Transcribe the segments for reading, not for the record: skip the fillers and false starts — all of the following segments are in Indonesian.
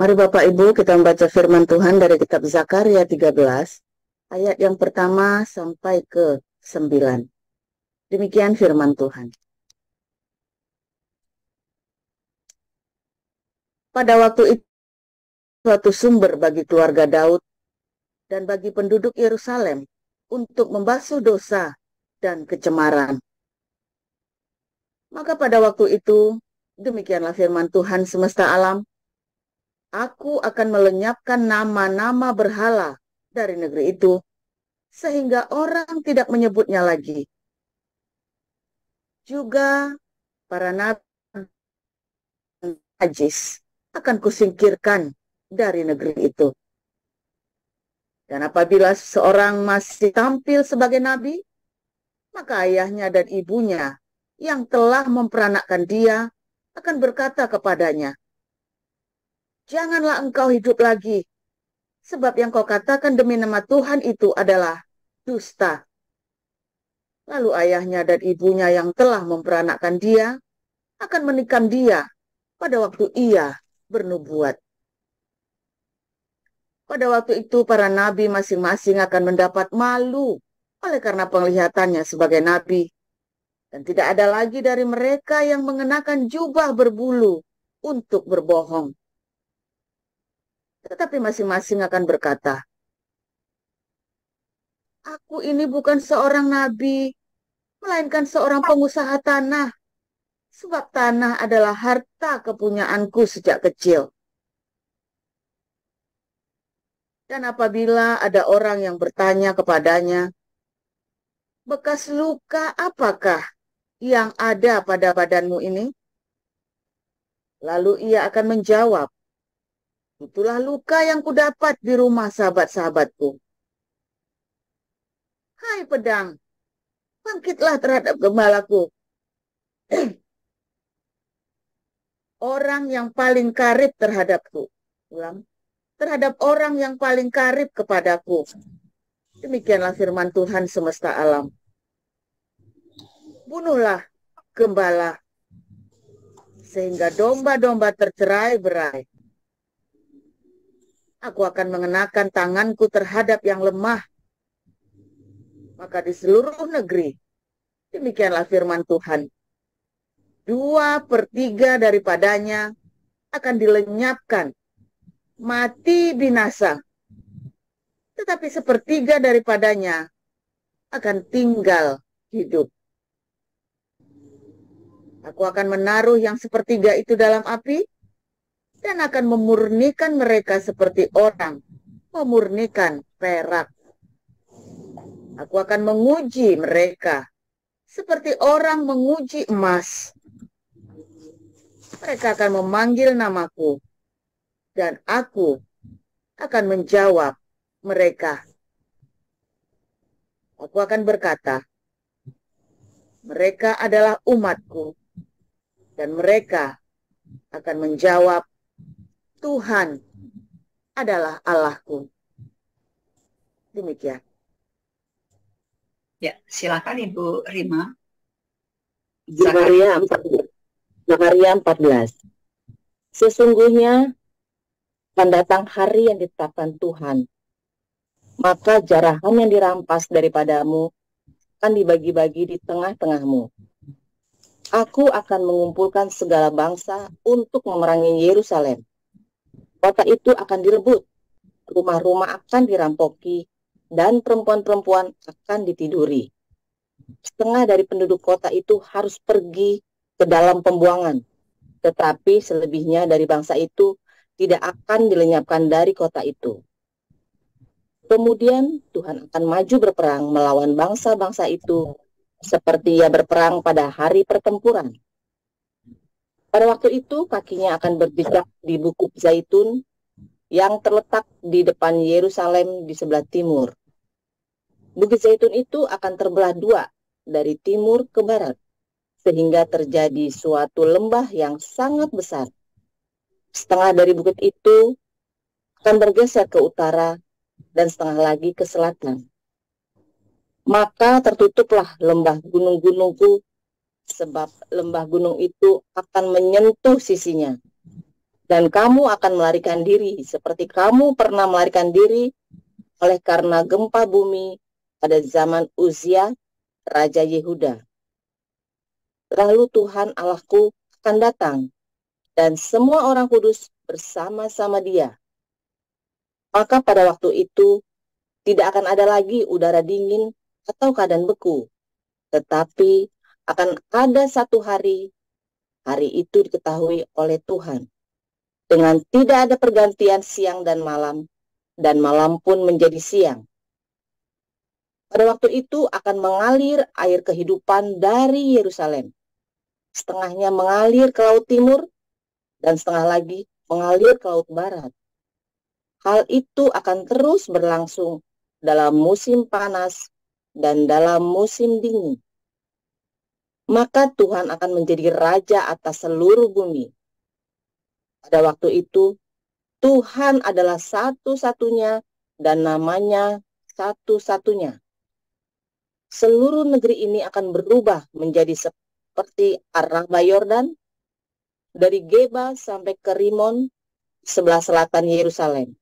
Mari Bapak Ibu kita membaca firman Tuhan dari kitab Zakaria 13, ayat yang pertama sampai ke 9. Demikian firman Tuhan. Pada waktu itu suatu sumber bagi keluarga Daud dan bagi penduduk Yerusalem untuk membasuh dosa dan kecemaran. Maka pada waktu itu, demikianlah firman Tuhan semesta alam, aku akan melenyapkan nama-nama berhala dari negeri itu, sehingga orang tidak menyebutnya lagi. Juga para nabi najis akan kusingkirkan dari negeri itu. Dan apabila seorang masih tampil sebagai nabi, maka ayahnya dan ibunya yang telah memperanakkan dia akan berkata kepadanya, janganlah engkau hidup lagi, sebab yang kau katakan demi nama Tuhan itu adalah dusta. Lalu ayahnya dan ibunya yang telah memperanakkan dia akan menikam dia pada waktu ia bernubuat. Pada waktu itu para nabi masing-masing akan mendapat malu oleh karena penglihatannya sebagai nabi. Dan tidak ada lagi dari mereka yang mengenakan jubah berbulu untuk berbohong. Tetapi masing-masing akan berkata, aku ini bukan seorang nabi, melainkan seorang pengusaha tanah. Sebab tanah adalah harta kepunyaanku sejak kecil. Dan apabila ada orang yang bertanya kepadanya, bekas luka apakah yang ada pada badanmu ini? Lalu ia akan menjawab, itulah luka yang kudapat di rumah sahabat-sahabatku. Hai pedang, bangkitlah terhadap gembalaku. Orang yang paling karib terhadapku. Ulang. Terhadap orang yang paling karib kepadaku. Demikianlah firman Tuhan semesta alam. Bunuhlah gembala, sehingga domba-domba tercerai-berai. Aku akan mengenakan tanganku terhadap yang lemah. Maka di seluruh negeri, demikianlah firman Tuhan, 2/3 daripadanya akan dilenyapkan, mati binasa. Tetapi 1/3 daripadanya akan tinggal hidup. Aku akan menaruh yang 1/3 itu dalam api, dan akan memurnikan mereka seperti orang memurnikan perak. Aku akan menguji mereka seperti orang menguji emas. Mereka akan memanggil namaku, dan aku akan menjawab mereka. Aku akan berkata, mereka adalah umatku, dan mereka akan menjawab, Tuhan adalah Allahku. Demikian. Ya, silakan Ibu Rima. Zakaria 14. Sesungguhnya akan datang hari yang ditetapkan Tuhan, maka jarahan yang dirampas daripadamu akan dibagi-bagi di tengah-tengahmu. Aku akan mengumpulkan segala bangsa untuk memerangi Yerusalem. Kota itu akan direbut, rumah-rumah akan dirampoki, dan perempuan-perempuan akan ditiduri. Setengah dari penduduk kota itu harus pergi ke dalam pembuangan, tetapi selebihnya dari bangsa itu tidak akan dilenyapkan dari kota itu. Kemudian Tuhan akan maju berperang melawan bangsa-bangsa itu, seperti ia berperang pada hari pertempuran. Pada waktu itu kakinya akan berjejak di Bukit Zaitun yang terletak di depan Yerusalem di sebelah timur. Bukit Zaitun itu akan terbelah dua dari timur ke barat, sehingga terjadi suatu lembah yang sangat besar. Setengah dari bukit itu akan bergeser ke utara dan setengah lagi ke selatan. Maka tertutuplah lembah gunung-gunungku, sebab lembah gunung itu akan menyentuh sisinya. Dan kamu akan melarikan diri seperti kamu pernah melarikan diri oleh karena gempa bumi pada zaman Uzia, Raja Yehuda. Lalu Tuhan Allahku akan datang, dan semua orang kudus bersama-sama Dia. Maka pada waktu itu tidak akan ada lagi udara dingin atau keadaan beku, tetapi akan ada satu hari itu diketahui oleh Tuhan, dengan tidak ada pergantian siang dan malam pun menjadi siang. Pada waktu itu akan mengalir air kehidupan dari Yerusalem. Setengahnya mengalir ke laut timur, dan setengah lagi mengalir ke laut barat. Hal itu akan terus berlangsung dalam musim panas dan dalam musim dingin. Maka Tuhan akan menjadi raja atas seluruh bumi. Pada waktu itu, Tuhan adalah satu-satunya dan namanya satu-satunya. Seluruh negeri ini akan berubah menjadi seperti Araba Yordan, dari Geba sampai ke Rimon, sebelah selatan Yerusalem.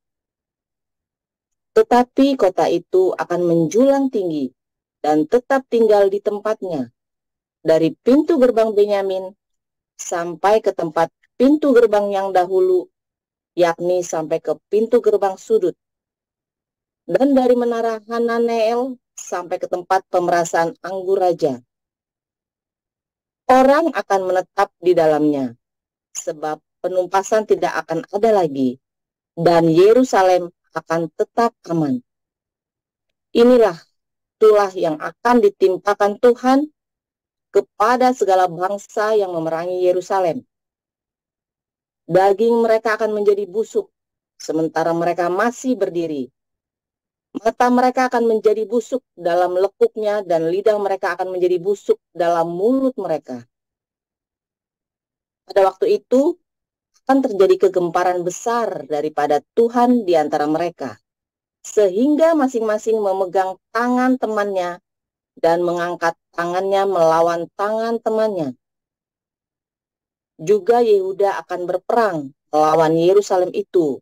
Tetapi kota itu akan menjulang tinggi dan tetap tinggal di tempatnya, dari pintu gerbang Benyamin sampai ke tempat pintu gerbang yang dahulu, yakni sampai ke pintu gerbang sudut, dan dari menara Hananeel sampai ke tempat pemerasan anggur raja. Orang akan menetap di dalamnya, sebab penumpasan tidak akan ada lagi, dan Yerusalem akan tetap aman. Inilah tulah yang akan ditimpakan Tuhan kepada segala bangsa yang memerangi Yerusalem. Daging mereka akan menjadi busuk, sementara mereka masih berdiri. Mata mereka akan menjadi busuk dalam lekuknya, dan lidah mereka akan menjadi busuk dalam mulut mereka. Pada waktu itu akan terjadi kegemparan besar daripada Tuhan di antara mereka, sehingga masing-masing memegang tangan temannya dan mengangkat tangannya melawan tangan temannya. Juga Yehuda akan berperang melawan Yerusalem itu,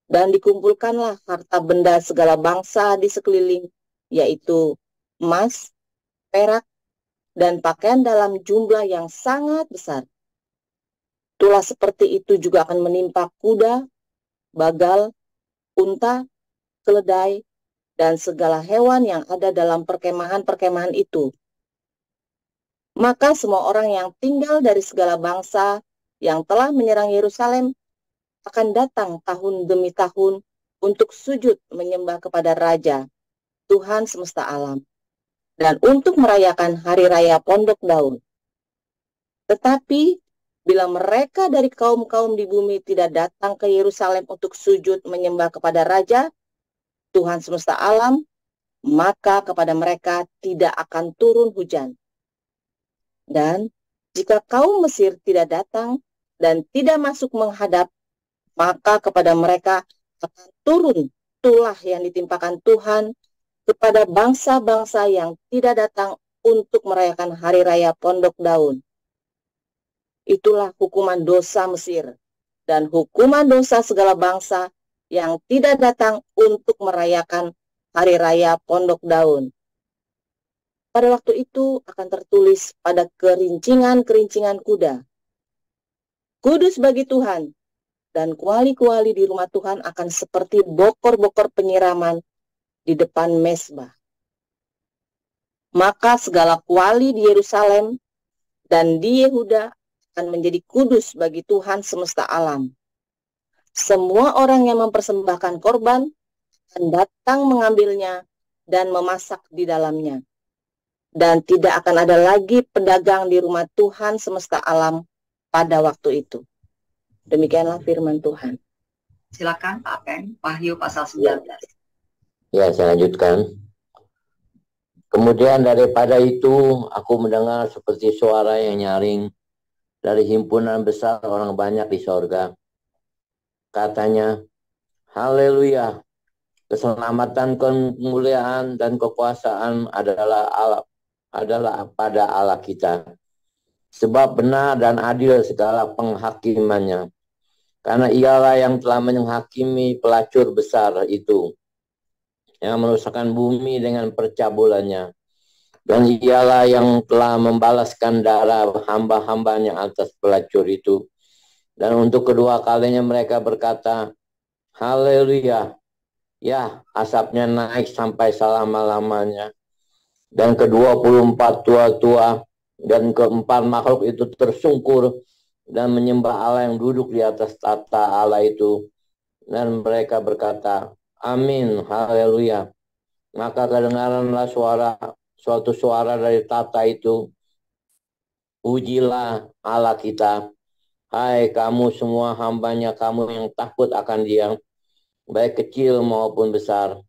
dan dikumpulkanlah harta benda segala bangsa di sekeliling, yaitu emas, perak, dan pakaian dalam jumlah yang sangat besar. Tulah seperti itu juga akan menimpa kuda, bagal, unta, keledai, dan segala hewan yang ada dalam perkemahan-perkemahan itu. Maka semua orang yang tinggal dari segala bangsa yang telah menyerang Yerusalem akan datang tahun demi tahun untuk sujud menyembah kepada Raja, Tuhan semesta alam, dan untuk merayakan hari raya Pondok Daun. Tetapi bila mereka dari kaum-kaum di bumi tidak datang ke Yerusalem untuk sujud menyembah kepada Raja, Tuhan semesta alam, maka kepada mereka tidak akan turun hujan. Dan jika kaum Mesir tidak datang dan tidak masuk menghadap, maka kepada mereka akan turun tulah yang ditimpakan Tuhan kepada bangsa-bangsa yang tidak datang untuk merayakan hari raya Pondok Daun. Itulah hukuman dosa Mesir dan hukuman dosa segala bangsa yang tidak datang untuk merayakan hari raya Pondok Daun. Pada waktu itu akan tertulis pada kerincingan-kerincingan kuda, kudus bagi Tuhan, dan kuali-kuali di rumah Tuhan akan seperti bokor-bokor penyiraman di depan mezbah. Maka segala kuali di Yerusalem dan di Yehuda akan menjadi kudus bagi Tuhan semesta alam. Semua orang yang mempersembahkan korban akan datang mengambilnya dan memasak di dalamnya. Dan tidak akan ada lagi pedagang di rumah Tuhan semesta alam pada waktu itu. Demikianlah firman Tuhan. Silakan Pak Pen, Wahyu pasal 19. Ya, saya lanjutkan. Kemudian daripada itu, aku mendengar seperti suara yang nyaring dari himpunan besar orang banyak di sorga. Katanya, haleluya, keselamatan, kemuliaan, dan kekuasaan adalah pada Allah kita. Sebab benar dan adil segala penghakimannya. Karena ialah yang telah menghakimi pelacur besar itu, yang merusakkan bumi dengan percabulannya. Dan ialah yang telah membalaskan darah hamba-hambanya atas pelacur itu. Dan untuk kedua kalinya mereka berkata, Haleluya, ya asapnya naik sampai selama-lamanya. Dan ke-24 tua-tua dan keempat makhluk itu tersungkur dan menyembah Allah yang duduk di atas tata Allah itu. Dan mereka berkata, Amin, haleluya. Maka kedengaranlah suatu suara dari tata itu, Pujilah Allah kita, hai kamu semua hambanya kamu yang takut akan Dia, baik kecil maupun besar.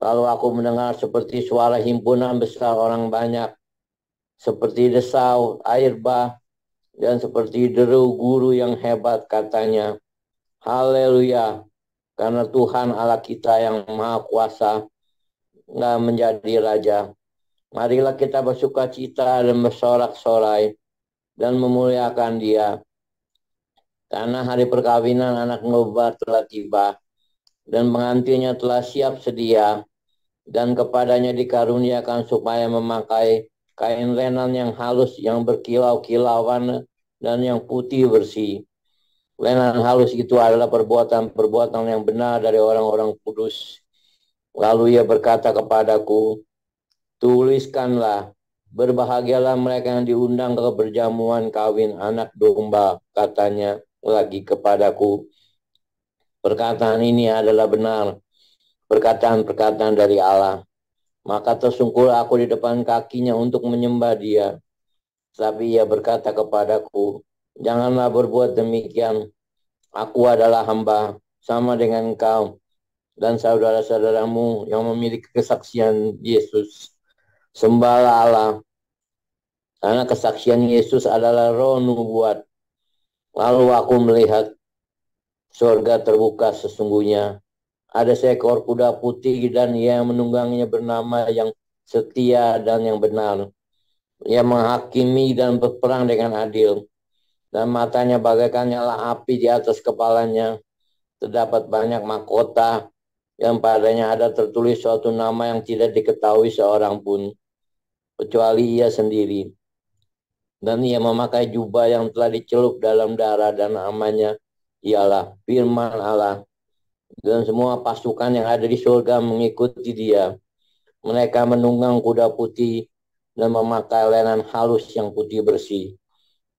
Lalu aku mendengar seperti suara himpunan besar orang banyak, seperti desau air bah, dan seperti deru guru yang hebat katanya, Haleluya, karena Tuhan Allah kita yang Maha Kuasa menjadi Raja. Marilah kita bersuka cita dan bersorak-sorai dan memuliakan Dia. Karena hari perkawinan anak domba telah tiba dan pengantinnya telah siap sedia, dan kepadanya dikaruniakan supaya memakai kain lenan yang halus, yang berkilau-kilauan dan yang putih bersih. Lenan halus itu adalah perbuatan-perbuatan yang benar dari orang-orang kudus. Lalu ia berkata kepadaku, tuliskanlah, berbahagialah mereka yang diundang ke perjamuan kawin anak domba, katanya lagi kepadaku. Perkataan ini adalah benar, perkataan-perkataan dari Allah. Maka tersungkur aku di depan kakinya untuk menyembah Dia. Tapi ia berkata kepadaku, janganlah berbuat demikian. Aku adalah hamba, sama dengan engkau dan saudara-saudaramu yang memiliki kesaksian Yesus. Sembahlah Allah, karena kesaksian Yesus adalah roh nubuat. Lalu aku melihat surga terbuka sesungguhnya. Ada seekor kuda putih dan ia yang menungganginya bernama yang setia dan yang benar. Ia menghakimi dan berperang dengan adil. Dan matanya bagaikan nyala api di atas kepalanya. Terdapat banyak mahkota yang padanya ada tertulis suatu nama yang tidak diketahui seorang pun, kecuali ia sendiri. Dan ia memakai jubah yang telah dicelup dalam darah dan namanya ialah Firman Allah. Dan semua pasukan yang ada di surga mengikuti Dia. Mereka menunggang kuda putih dan memakai lenan halus yang putih bersih.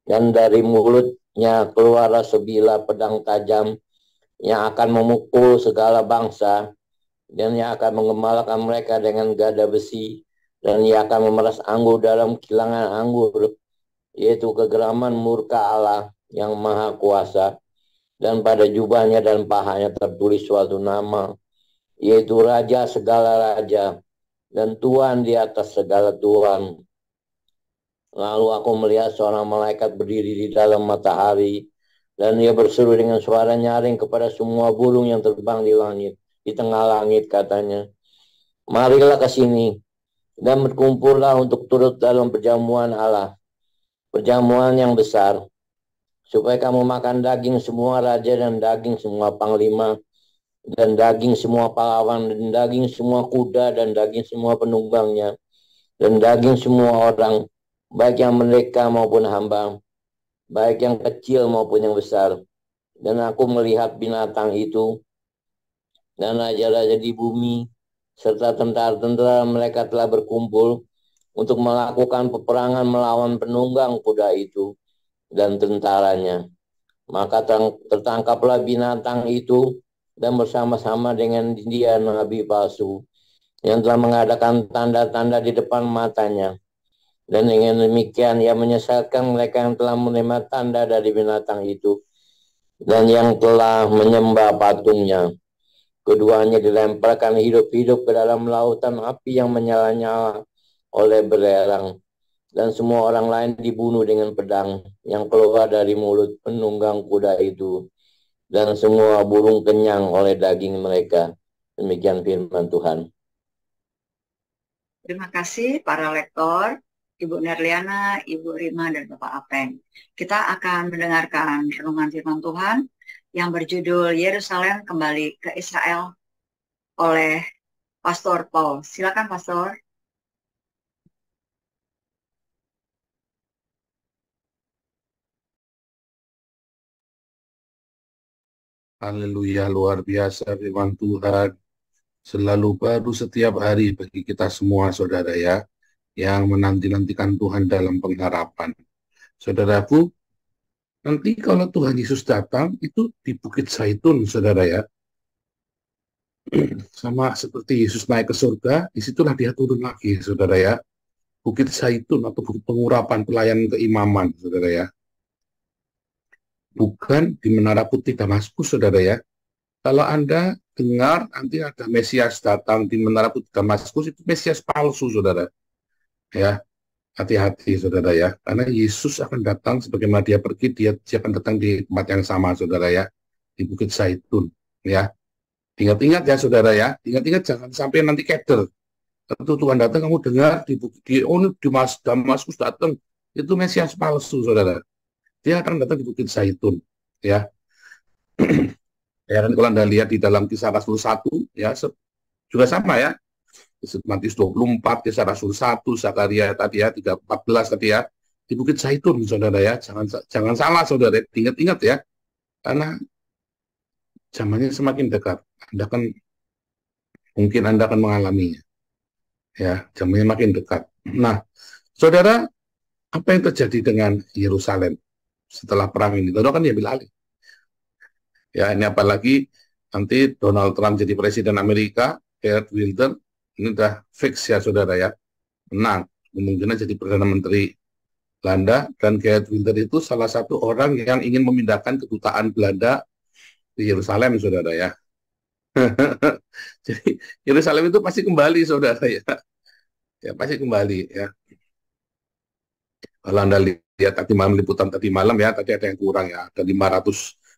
Dan dari mulutnya keluarlah sebilah pedang tajam yang akan memukul segala bangsa, dan yang akan mengembalakan mereka dengan gada besi, dan ia akan memeras anggur dalam kilangan anggur, yaitu kegeraman murka Allah yang Maha Kuasa. Dan pada jubahnya dan pahanya tertulis suatu nama, yaitu Raja segala raja dan Tuhan di atas segala Tuhan. Lalu aku melihat seorang malaikat berdiri di dalam matahari, dan ia berseru dengan suara nyaring kepada semua burung yang terbang di langit, di tengah langit, katanya, marilah ke sini dan berkumpullah untuk turut dalam perjamuan Allah, perjamuan yang besar, supaya kamu makan daging semua raja dan daging semua panglima dan daging semua pahlawan dan daging semua kuda dan daging semua penunggangnya dan daging semua orang, baik yang merdeka maupun hamba, baik yang kecil maupun yang besar. Dan aku melihat binatang itu dan raja-raja di bumi serta tentara-tentara mereka telah berkumpul untuk melakukan peperangan melawan penunggang kuda itu dan tentaranya. Maka tertangkaplah binatang itu dan bersama-sama dengan dia nabi palsu yang telah mengadakan tanda-tanda di depan matanya. Dan dengan demikian ia menyesatkan mereka yang telah menerima tanda dari binatang itu dan yang telah menyembah patungnya. Keduanya dilemparkan hidup-hidup ke dalam lautan api yang menyala-nyala oleh belerang. Dan semua orang lain dibunuh dengan pedang yang keluar dari mulut penunggang kuda itu. Dan semua burung kenyang oleh daging mereka. Demikian firman Tuhan. Terima kasih para lektor. Ibu Nerliana, Ibu Rima, dan Bapak Apeng. Kita akan mendengarkan renungan firman Tuhan yang berjudul Yerusalem kembali ke Israel oleh Pastor Paul. Silakan Pastor. Haleluya, luar biasa firman Tuhan. Selalu baru setiap hari bagi kita semua, saudara ya, yang menanti-nantikan Tuhan dalam pengharapan. Saudaraku, nanti kalau Tuhan Yesus datang, itu di Bukit Zaitun, saudara ya. Sama seperti Yesus naik ke surga, disitulah dia turun lagi, saudara ya. Bukit Zaitun atau Bukit Pengurapan Pelayanan Keimaman, saudara ya. Bukan di Menara Putih Damaskus, saudara ya. Kalau Anda dengar nanti ada Mesias datang di Menara Putih Damaskus, itu Mesias palsu, saudara. Ya, hati-hati, saudara ya. Karena Yesus akan datang sebagaimana dia pergi, dia akan datang di tempat yang sama, saudara ya. Di Bukit Zaitun, ya. Ingat-ingat ya, saudara ya. Ingat-ingat jangan sampai nanti keder. Tentu Tuhan datang, kamu dengar di Damaskus datang, itu Mesias palsu, saudara. Dia akan datang di Bukit Zaitun, ya. Ya, dan kalau Anda lihat di dalam Kisah Rasul 1, ya, juga sama ya. Matius 24, Kisah Rasul 1, Zakaria tadi ya, 14 tadi ya. Di Bukit Zaitun, saudara ya. Jangan salah, saudara. Ingat-ingat ya. Karena zamannya semakin dekat. Mungkin Anda akan mengalaminya. Ya, zamannya makin dekat. Nah, saudara, apa yang terjadi dengan Yerusalem setelah perang ini? Saudara kan diambil alih. Ya, ini apalagi nanti Donald Trump jadi presiden Amerika, Geert Wilders, ini udah fix ya, saudara ya. Menang. Kemungkinan jadi Perdana Menteri Belanda, dan Geert Wilders itu salah satu orang yang ingin memindahkan kedutaan Belanda di Yerusalem, saudara ya. Jadi Yerusalem itu pasti kembali, saudara ya. Ya, pasti kembali ya. Kalau Anda lihat tadi malam, liputan tadi malam ya, tadi ada yang kurang ya, ada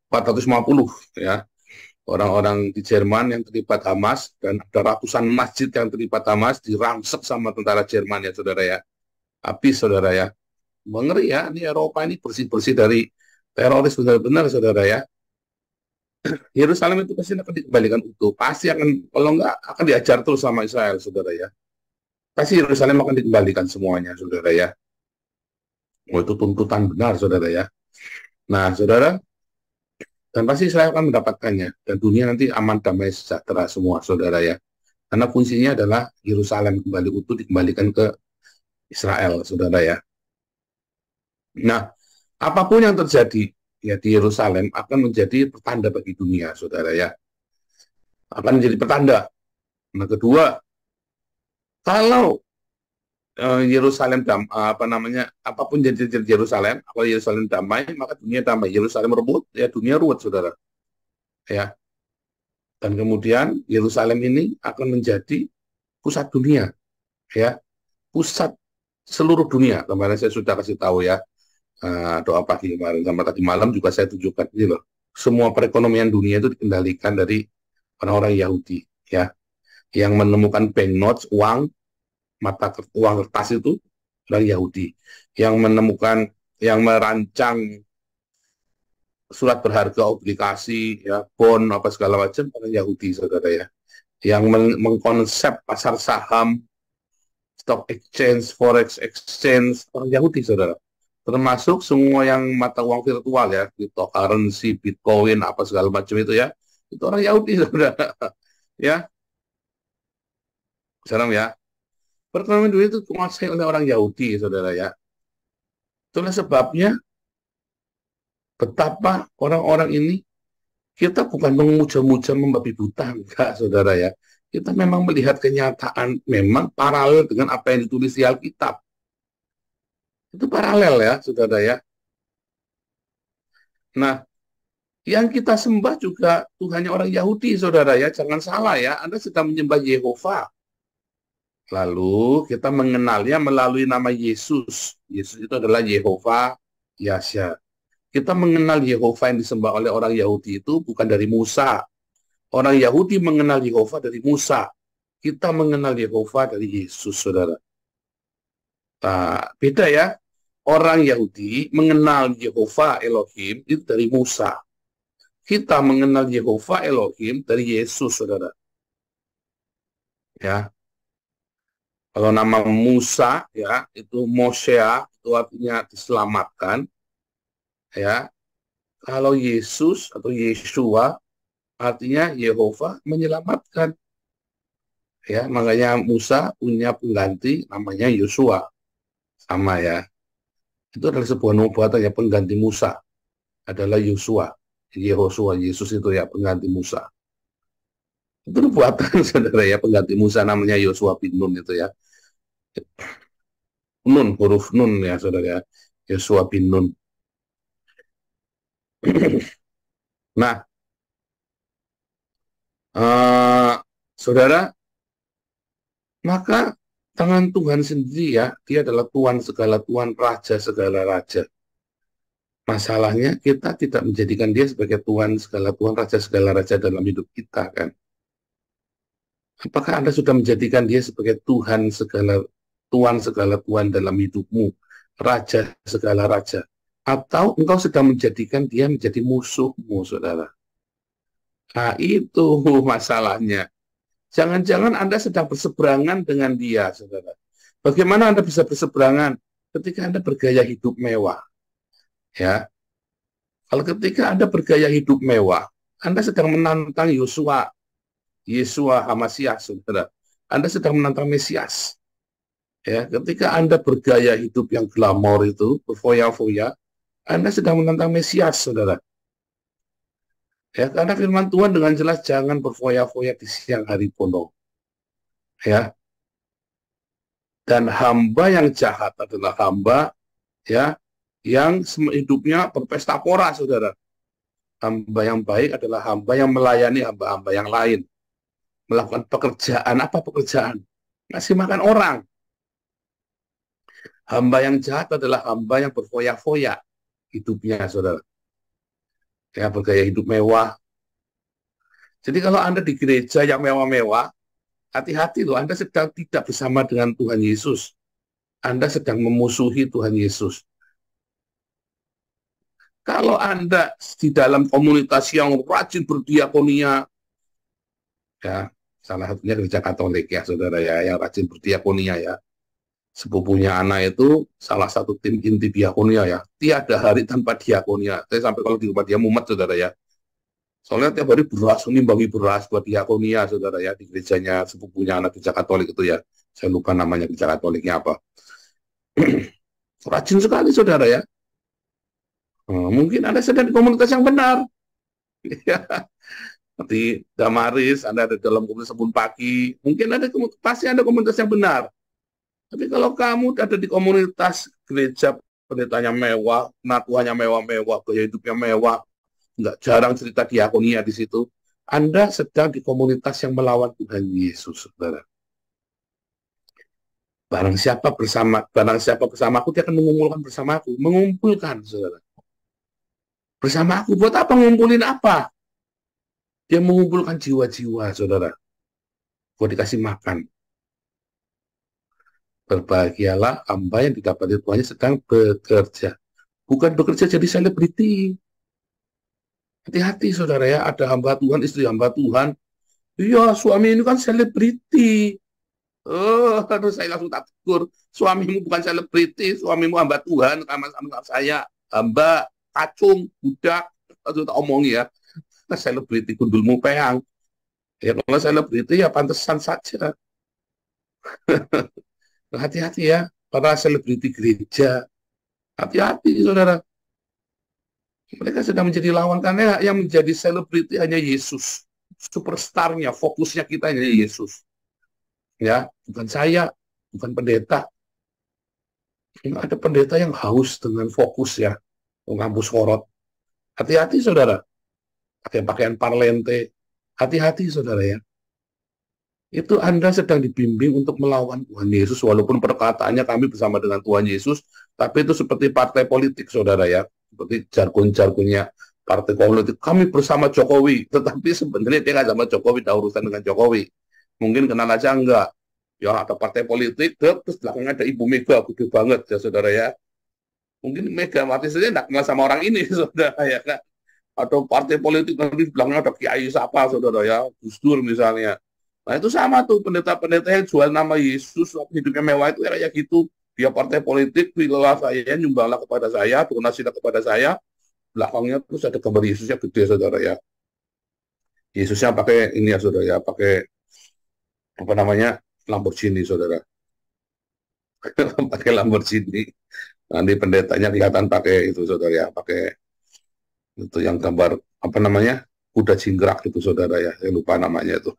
450 ya. Orang-orang di Jerman yang terlibat Hamas, dan ada ratusan masjid yang terlibat Hamas dirangsek sama tentara Jerman ya, saudara ya. Habis, saudara ya. Mengeri ya, ini Eropa ini bersih-bersih dari teroris benar-benar, saudara ya. Yerusalem itu pasti akan dikembalikan utuh. Pasti akan, kalau enggak, akan diajar terus sama Israel, saudara ya. Pasti Yerusalem akan dikembalikan semuanya, saudara ya. Oh, itu tuntutan benar, saudara ya. Nah, saudara, dan pasti Israel akan mendapatkannya. Dan dunia nanti aman, damai, sejahtera semua, saudara ya. Karena fungsinya adalah Yerusalem kembali utuh dikembalikan ke Israel, saudara ya. Nah, apapun yang terjadi ya di Yerusalem akan menjadi pertanda bagi dunia, saudara ya. Akan menjadi pertanda. Nah, kedua, kalau Yerusalem apapun jadi Yerusalem, kalau Yerusalem damai, maka dunia damai. Yerusalem rebut, ya dunia ruwet, saudara. Ya. Dan kemudian Yerusalem ini akan menjadi pusat dunia, ya, pusat seluruh dunia. Kemarin saya sudah kasih tahu ya, doa pagi kemarin sama tadi malam juga saya tunjukkan ini loh. Semua perekonomian dunia itu dikendalikan dari orang-orang Yahudi, ya, yang menemukan banknotes, uang kertas itu orang Yahudi, yang merancang surat berharga, obligasi, ya, bond, apa segala macam orang Yahudi, saudara ya, yang mengkonsep pasar saham, stock exchange, forex exchange, orang Yahudi, saudara. Termasuk semua yang mata uang virtual ya, cryptocurrency, Bitcoin, apa segala macam itu ya, itu orang Yahudi, saudara. Ya, sekarang ya. Perekonomian dunia itu dikuasai oleh orang Yahudi, saudara ya. Itulah sebabnya betapa orang-orang ini, kita bukan memuja-muja membabi buta, enggak, saudara ya. Kita memang melihat kenyataan, memang paralel dengan apa yang ditulis di Alkitab. Itu paralel ya, saudara ya. Nah, yang kita sembah juga Tuhannya orang Yahudi, saudara ya. Jangan salah ya, Anda sedang menyembah Yehova. Lalu kita mengenalnya melalui nama Yesus. Yesus itu adalah Yehova Yahya. Kita mengenal Yehova yang disembah oleh orang Yahudi itu bukan dari Musa. Orang Yahudi mengenal Yehova dari Musa. Kita mengenal Yehova dari Yesus, saudara. Nah, beda ya. Orang Yahudi mengenal Yehova Elohim itu dari Musa. Kita mengenal Yehova Elohim dari Yesus, saudara. Ya, kalau nama Musa, ya, itu Mosea, itu artinya diselamatkan. Ya, kalau Yesus atau Yeshua, artinya Yehova menyelamatkan. Ya, makanya Musa punya pengganti namanya Yosua. Sama ya. Itu adalah sebuah nubuatan ya, pengganti Musa adalah Yosua. Yehosua, Yesus itu ya pengganti Musa. Itu nubuatan saudara ya, pengganti Musa namanya Yosua bin Nun itu ya. Nun, huruf Nun ya saudara ya. Yosua bin Nun. Nah, saudara, maka tangan Tuhan sendiri ya, dia adalah Tuhan segala Tuhan, Raja segala Raja. Masalahnya kita tidak menjadikan dia sebagai Tuhan segala Tuhan, Raja segala Raja dalam hidup kita kan. Apakah Anda sudah menjadikan dia sebagai Tuhan segala Tuhan dalam hidupmu, Raja segala Raja? Atau engkau sedang menjadikan dia menjadi musuhmu, saudara? Nah, itu masalahnya. Jangan-jangan Anda sedang berseberangan dengan dia, saudara. Bagaimana Anda bisa berseberangan? Ketika Anda bergaya hidup mewah. Ya, kalau ketika Anda bergaya hidup mewah, Anda sedang menantang Yosua Hamasiah, saudara. Anda sedang menantang Mesias. Ya, ketika Anda bergaya hidup yang glamor itu, berfoya-foya, Anda sedang menantang Mesias, saudara. Ya, karena firman Tuhan dengan jelas jangan berfoya-foya di siang hari penuh. Ya, dan hamba yang jahat adalah hamba ya yang hidupnya berpesta pora, saudara. Hamba yang baik adalah hamba yang melayani hamba-hamba yang lain. Melakukan pekerjaan, apa pekerjaan? Ngasih makan orang. Hamba yang jahat adalah hamba yang berfoya-foya hidupnya, saudara. Ya, bergaya hidup mewah. Jadi kalau Anda di gereja yang mewah-mewah, hati-hati loh, Anda sedang tidak bersama dengan Tuhan Yesus. Anda sedang memusuhi Tuhan Yesus. Kalau Anda di dalam komunitas yang rajin berdiakonia, ya, salah satunya gereja Katolik ya, saudara ya, yang rajin berdiakonia ya. Sepupunya anak itu salah satu tim inti diakonia ya. Tiada hari tanpa diakonia. Saya sampai kalau di rumah dia mumet, saudara ya. Soalnya tiap hari beras, nimbangi beras buat diakonia, saudara ya, di gerejanya sepupunya anak gereja Katolik itu ya. Saya lupa namanya gereja Katoliknya apa. Rajin sekali, saudara ya. Mungkin Anda sedang di komunitas yang benar. Seperti Damaris, Anda ada dalam komunitas Sabun Pagi. Mungkin pasti ada komunitas yang benar. Tapi kalau kamu ada di komunitas gereja, pendetanya mewah, penatuannya mewah-mewah, gaya hidupnya mewah, nggak jarang cerita diakonia di situ, Anda sedang di komunitas yang melawan Tuhan Yesus, saudara. Barang siapa bersama aku, dia akan mengumpulkan, saudara. Bersama aku, buat apa ngumpulin apa? Dia mengumpulkan jiwa-jiwa, saudara. Buat dikasih makan. Berbahagialah hamba yang didapati Tuhannya sedang bekerja. Bukan bekerja jadi selebriti. Hati-hati, saudara ya. Ada hamba Tuhan, istri hamba Tuhan. Iya, suami ini kan selebriti. Aduh, saya langsung tak tegur. Suamimu bukan selebriti, suamimu hamba Tuhan, sama saya. Hamba kacung, budak, atau tak omongi ya, selebriti gundulmu peang. Ya kalau selebriti ya pantesan saja. Hati-hati ya, para selebriti gereja. Hati-hati, saudara. Mereka sedang menjadi lawan, karena yang menjadi selebriti hanya Yesus. Superstarnya, fokusnya kita hanya Yesus. Ya, bukan saya, bukan pendeta. Ada pendeta yang haus dengan fokus ya. Ngampus korot. Hati-hati, saudara. Pakai pakaian parlente. Hati-hati, saudara ya. Itu Anda sedang dibimbing untuk melawan Tuhan Yesus, walaupun perkataannya kami bersama dengan Tuhan Yesus, tapi itu seperti partai politik, saudara ya. Seperti jargon-jargonnya partai politik. Kami bersama Jokowi, tetapi sebenarnya dia nggak sama Jokowi, ada urusan dengan Jokowi. Mungkin kenal aja enggak. Ya, ada partai politik, terus belakangnya ada Ibu Mega, gede banget ya saudara ya. Mungkin Mega mati saja tidak kenal sama orang ini, saudara ya kan. Atau partai politik nanti di belakangnya ada Kiai siapa, saudara ya, Gus Dur misalnya. Nah itu sama tuh pendeta-pendeta yang jual nama Yesus, hidupnya mewah itu kayak gitu. Dia partai politik, pilihlah saya, nyumbanglah kepada saya, donasilah kepada saya. Belakangnya terus ada gambar Yesusnya gede, saudara ya. Yesusnya pakai ini ya, saudara ya, pakai apa namanya, Lamborghini, saudara. Pakai Lamborghini. Nanti pendetanya kelihatan pakai itu, saudara ya, pakai itu yang gambar apa namanya, kuda jingkrak itu, saudara ya. Saya lupa namanya itu.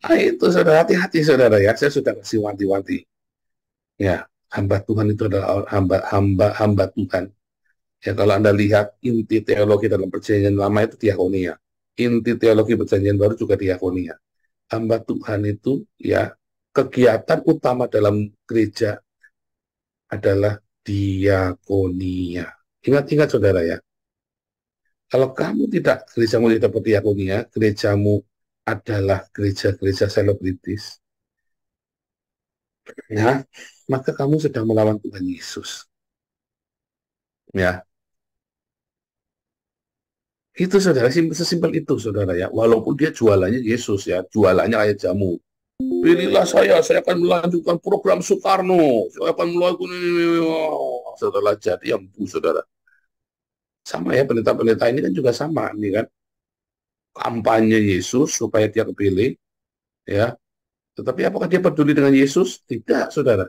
Nah, itu saudara, hati-hati saudara ya. Saya sudah kasih wanti-wanti. Ya, hamba Tuhan itu adalah hamba Tuhan. Ya, kalau Anda lihat inti teologi dalam perjanjian lama itu diakonia. Inti teologi perjanjian baru juga diakonia. Hamba Tuhan itu ya, kegiatan utama dalam gereja adalah diakonia. Ingat-ingat saudara ya. Kalau kamu tidak, gerejamu tidak berdiakonia, gerejamu adalah gereja-gereja selebritis, ya, maka kamu sedang melawan Tuhan Yesus. Ya, itu saudara, sesimpel itu saudara ya. Walaupun dia jualannya Yesus ya, jualannya kayak jamu. Pilihlah saya akan melanjutkan program Soekarno, saya akan melakukan ini. Saudara, jadi empu saudara. Sama ya, pendeta-pendeta ini kan juga sama nih kan. Kampanye Yesus supaya dia kepilih, ya. Tetapi apakah dia peduli dengan Yesus? Tidak, saudara.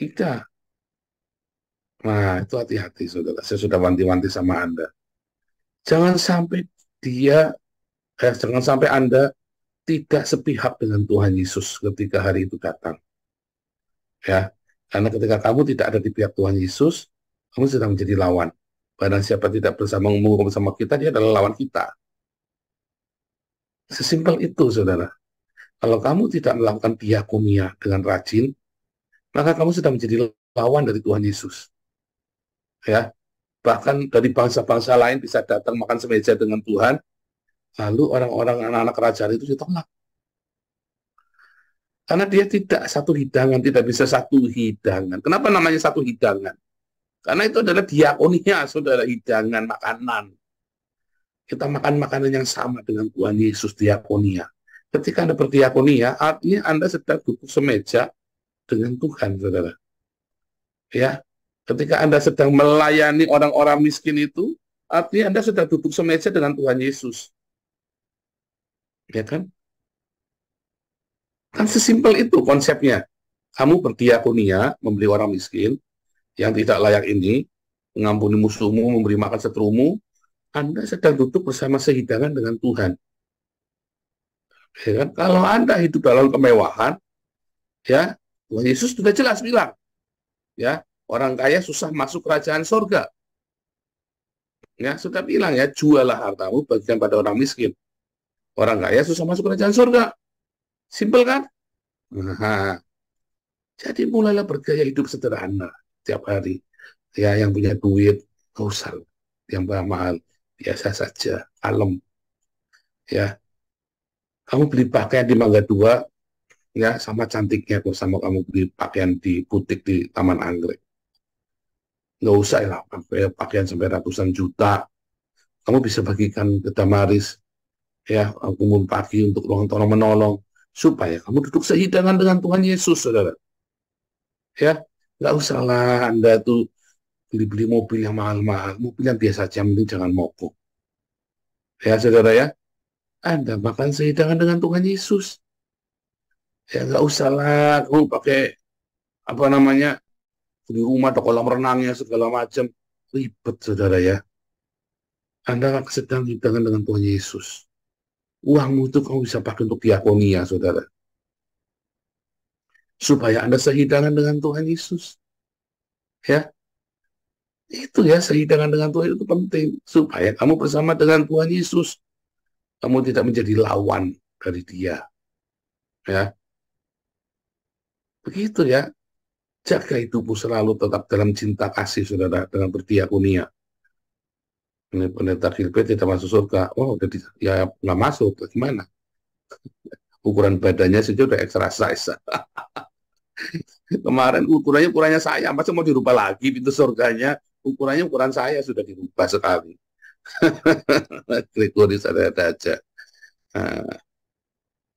Tidak. Nah, itu hati-hati, saudara. Saya sudah wanti-wanti sama Anda. Jangan sampai jangan sampai Anda tidak sepihak dengan Tuhan Yesus ketika hari itu datang. Ya, karena ketika kamu tidak ada di pihak Tuhan Yesus, kamu sedang menjadi lawan. Barang siapa tidak bersama kita, dia adalah lawan kita. Sesimpel itu, saudara. Kalau kamu tidak melakukan diakonia dengan rajin, maka kamu sedang menjadi lawan dari Tuhan Yesus. Ya, bahkan dari bangsa-bangsa lain bisa datang makan semeja dengan Tuhan, lalu orang-orang anak-anak kerajaan itu ditolak. Karena dia tidak satu hidangan, tidak bisa satu hidangan. Kenapa namanya satu hidangan? Karena itu adalah diakonia, saudara, hidangan, makanan. Kita makan makanan yang sama dengan Tuhan Yesus, diakonia. Ketika Anda berdiakonia, artinya Anda sedang duduk semeja dengan Tuhan, saudara. Ya, ketika Anda sedang melayani orang-orang miskin itu, artinya Anda sedang duduk semeja dengan Tuhan Yesus. Ya kan? Kan sesimpel itu konsepnya. Kamu berdiakonia, membeli orang miskin yang tidak layak ini, mengampuni musuhmu, memberi makan seterumu, Anda sedang duduk bersama sehidangan dengan Tuhan. Ya kan? Kalau Anda hidup dalam kemewahan, ya, Tuhan Yesus sudah jelas bilang, ya, orang kaya susah masuk kerajaan surga. Ya, sudah bilang ya, jualah hartamu, bagikan pada orang miskin. Orang kaya susah masuk kerajaan surga. Simpel kan? Nah, jadi mulailah bergaya hidup sederhana tiap hari. Ya, yang punya duit, nggak usah yang mahal, biasa saja, kalem. Ya, kamu beli pakaian di Mangga 2, ya sama cantiknya kok sama kamu beli pakaian di butik di Taman Anggrek. Nggak usah ya, pakaian sampai ratusan juta. Kamu bisa bagikan ke Damaris, ya, kumpul pagi untuk tolong menolong, supaya kamu duduk sehidangan dengan Tuhan Yesus, saudara. Ya, nggak usahlah Anda tuh beli-beli mobil yang mahal-mahal, mobil yang biasa aja, mending jangan mogok. Ya, saudara ya, Anda makan sehidangan dengan Tuhan Yesus. Ya, nggak usahlah kamu pakai apa namanya, di rumah ada kolam renangnya segala macam, ribet, saudara ya. Anda sedang hidangan dengan Tuhan Yesus. Uangmu itu kamu bisa pakai untuk diakonia, saudara. Supaya Anda sehidangan dengan Tuhan Yesus. Ya, itu ya, sehidangan dengan Tuhan itu penting. Supaya kamu bersama dengan Tuhan Yesus. Kamu tidak menjadi lawan dari dia. Ya, begitu ya. Jaga hidupmu selalu tetap dalam cinta kasih, saudara, dengan berdiakonia. Ini pendeta Gilbert tidak masuk surga. Oh, udah ya nggak masuk. Gimana? Ukuran badannya saja udah extra size. Kemarin ukurannya saya, masa mau dirubah lagi pintu surganya? Ukurannya ukuran saya sudah dirubah sekali. Gregoris ada aja. Nah,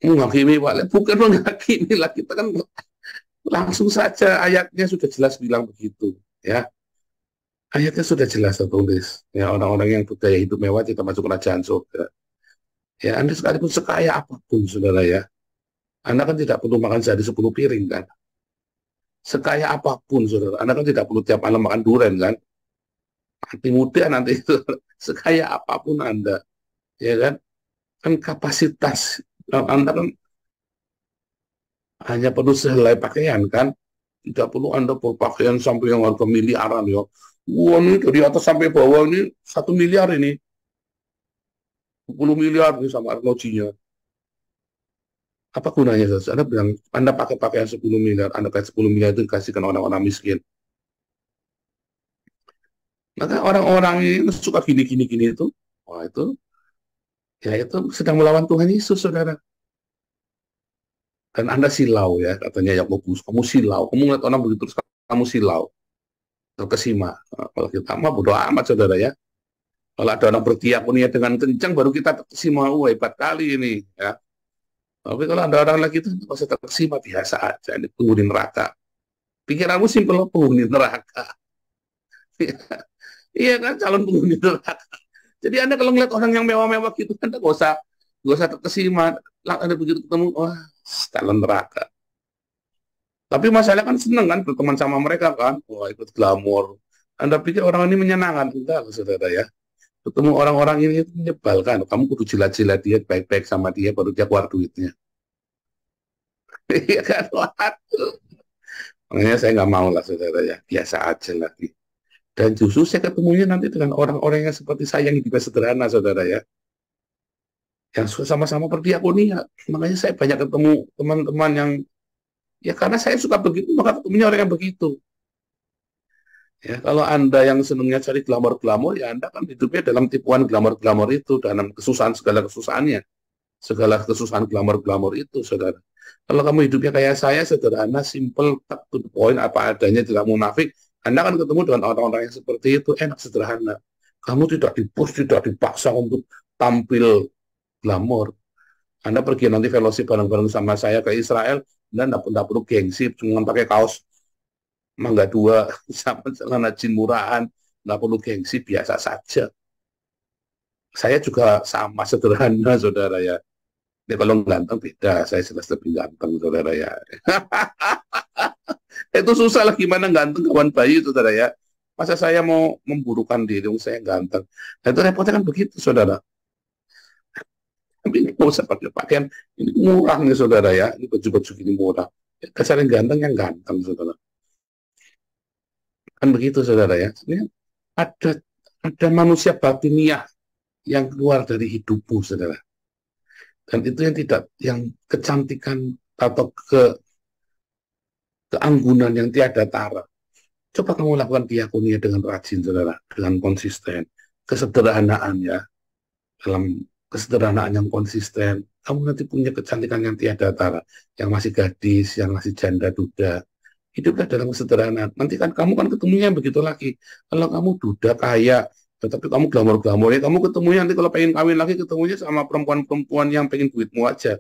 menghakimi bukan menghakimi lah, kita kan langsung saja ayatnya sudah jelas bilang begitu, ya. Ayatnya sudah jelas tertulis, ya, orang-orang yang bergaya hidup mewah tidak masuk kerajaan surga. Ya, Anda sekalipun sekaya apapun, saudara, ya, Anda kan tidak perlu makan sehari 10 piring, kan. Sekaya apapun, saudara, Anda kan tidak perlu tiap malam makan durian, kan. Mati muda nanti itu. Sekaya apapun Anda, ya kan, kan kapasitas Anda kan hanya perlu sehelai pakaian, kan. Tidak perlu Anda berpakaian sampai yang harga miliaran, ya. Wah, ini dari atas sampai bawah ini 1 miliar ini. 10 miliar nih sama arlojinya. Apa gunanya, saudara? Anda bilang, Anda pakai pakaian 10 miliar, Anda kasih 10 miliar itu dikasihkan orang-orang miskin. Maka orang-orang ini suka gini-gini itu, wah itu, ya itu sedang melawan Tuhan Yesus, saudara. Dan Anda silau, ya, katanya Yakobus, kamu silau, kamu ngeliat orang begitu, terus kamu silau, terkesima. Nah, kalau kita mah bodo amat, saudara, ya. Kalau ada orang berdiakonia dengan kencang, baru kita terkesima, wah hebat kali ini, ya. Tapi kalau ada orang lagi itu, masih terkesima, biasa aja, ini penghuni neraka. Pikiranmu simpel, penghuni neraka. Iya kan, calon penghuni neraka. Jadi Anda kalau ngeliat orang yang mewah-mewah gitu, Anda gak usah terkesima. Anda begitu ketemu, wah, calon neraka. Tapi masalah kan seneng kan berteman sama mereka kan, wah ikut glamor. Anda pikir orang ini menyenangkan? Enggak, saudara, ya. Ketemu orang-orang ini itu menyebalkan. Kamu kudu jilat-jilat dia, baik-baik sama dia, baru dia keluar duitnya. Iya kan, waduh. Makanya saya nggak mau lah, saudara, ya. Biasa aja lagi. Dan justru saya ketemunya nanti dengan orang-orang yang seperti saya yang hidupnya sederhana, saudara, ya. Yang sama-sama berdiakonia. Makanya saya banyak ketemu teman-teman yang, ya karena saya suka begitu, maka ketemunya orang yang begitu. Ya, kalau Anda yang senangnya cari glamor-glamor, ya Anda kan hidupnya dalam tipuan glamor-glamor itu, dalam kesusahan, segala kesusahannya. Segala kesusahan glamor-glamor itu, saudara. Kalau kamu hidupnya kayak saya, sederhana, simple, to the point, apa adanya, tidak munafik, Anda akan ketemu dengan orang-orang yang seperti itu, enak, sederhana. Kamu tidak dipush, tidak dipaksa untuk tampil glamor. Anda pergi nanti fellowship bareng-bareng sama saya ke Israel, Anda tidak perlu gengsi, cuma pakai kaos Mangga 2 sama celana jin murahan, nggak perlu gengsi, biasa saja. Saya juga sama sederhana, saudara, ya. Ini kalau ganteng beda, saya jelas lebih ganteng, saudara, ya. Itu susah lah gimana ganteng kawan bayi, saudara, ya. Masa saya mau memburukan diri, saya ganteng. Nah, itu repotnya kan begitu, saudara. Tapi ini nggak usah pakai pakaian, ini murah nih, saudara, ya. Ini baju-baju gini murah. Kesan yang ganteng, saudara. Kan begitu, saudara, ya. Sebenarnya ada manusia batiniah yang keluar dari hidupmu, saudara. Dan itu yang kecantikan atau keanggunan yang tiada tara. Coba kamu lakukan diakonia dengan rajin, saudara, dengan konsisten, kesederhanaan, ya, dalam kesederhanaan yang konsisten, kamu nanti punya kecantikan yang tiada tara, yang masih gadis, yang masih janda duda. Hiduplah dalam kesederhanaan. Nanti kan kamu kan ketemunya begitu lagi. Kalau kamu duda kaya, tetapi kamu glamor-glamor, ya kamu ketemunya nanti kalau pengen kawin lagi ketemunya sama perempuan-perempuan yang pengen duitmu aja.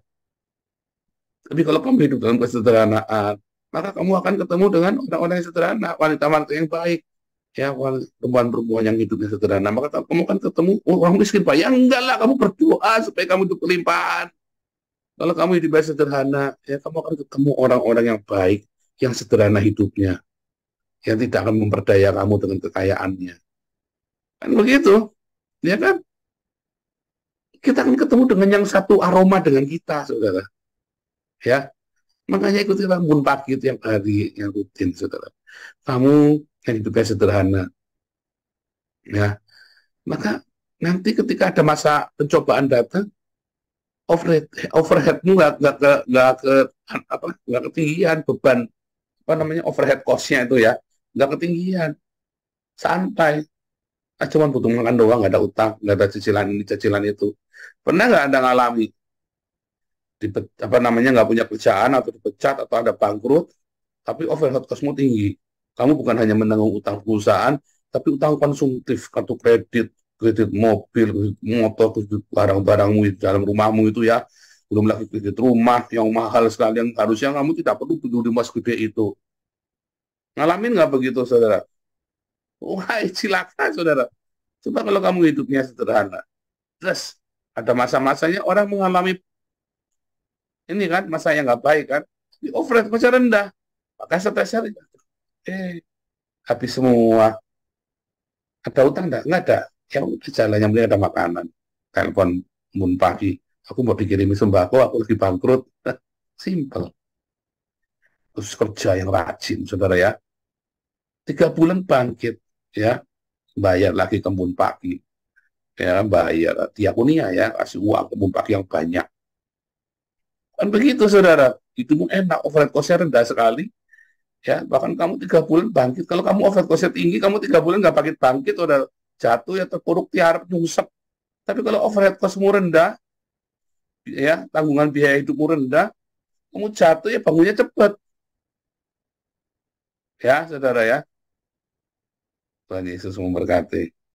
Tapi kalau kamu hidup dalam kesederhanaan, maka kamu akan ketemu dengan orang-orang yang sederhana, wanita-wanita yang baik, ya, perempuan-perempuan yang hidupnya sederhana. Maka kamu akan ketemu orang miskin, Pak. Ya enggak lah, kamu berdoa supaya kamu hidup kelimpahan. Kalau kamu hidupnya sederhana, ya kamu akan ketemu orang-orang yang baik, yang sederhana hidupnya, yang tidak akan memperdaya kamu dengan kekayaannya. Kan begitu, ya kan? Kita akan ketemu dengan yang satu aroma dengan kita, saudara. Ya, makanya ikutilah Moon Pagi tiap hari yang rutin, saudara. Kamu yang hidupnya sederhana, ya. Maka nanti ketika ada masa pencobaan datang, overheadmu nggak ketinggian, beban overhead cost-nya itu, ya, nggak ketinggian, santai. Cuma butuh makan doang, nggak ada utang, nggak ada cicilan ini cicilan itu. Pernah nggak Anda ngalami apa namanya, nggak punya kerjaan atau dipecat atau ada bangkrut, tapi overhead costmu tinggi. Kamu bukan hanya menanggung utang perusahaan, tapi utang konsumtif, kartu kredit, kredit mobil, kredit motor, kredit barang-barangmu di dalam rumahmu itu ya, belum lagi kredit rumah yang mahal sekali, yang harusnya kamu tidak perlu peduli mas gede itu. Ngalamin nggak begitu, saudara? Wah, silakan, saudara. Coba kalau kamu hidupnya sederhana. Terus, ada masa-masanya orang mengalami ini kan, masa yang nggak baik kan, di overhead masih rendah. Maka stresnya, habis semua. Ada utang enggak? Enggak ada. Yang udah jalan, yang penting ada makanan. Telepon mun pagi, aku mau dikirimi sembako, aku lagi bangkrut. Simple. Terus kerja yang rajin, saudara ya. 3 bulan bangkit, ya. Bayar lagi ke mun pagi. Ya, bayar. Diakonia ya, kasih uang ke mun pagi yang banyak. Kan begitu, saudara. Itu pun enak, overhead cost-nya rendah sekali. Ya, bahkan kamu 3 bulan bangkit. Kalau kamu overhead cost-nya tinggi, kamu 3 bulan nggak bangkit, udah jatuh ya, terpuruk tiarap nyungsep. Tapi kalau overhead cost-mu rendah, ya, tanggungan biaya hidupmu rendah, kamu jatuh ya bangunnya cepat. Ya, saudara ya. Tuhan Yesus memberkati.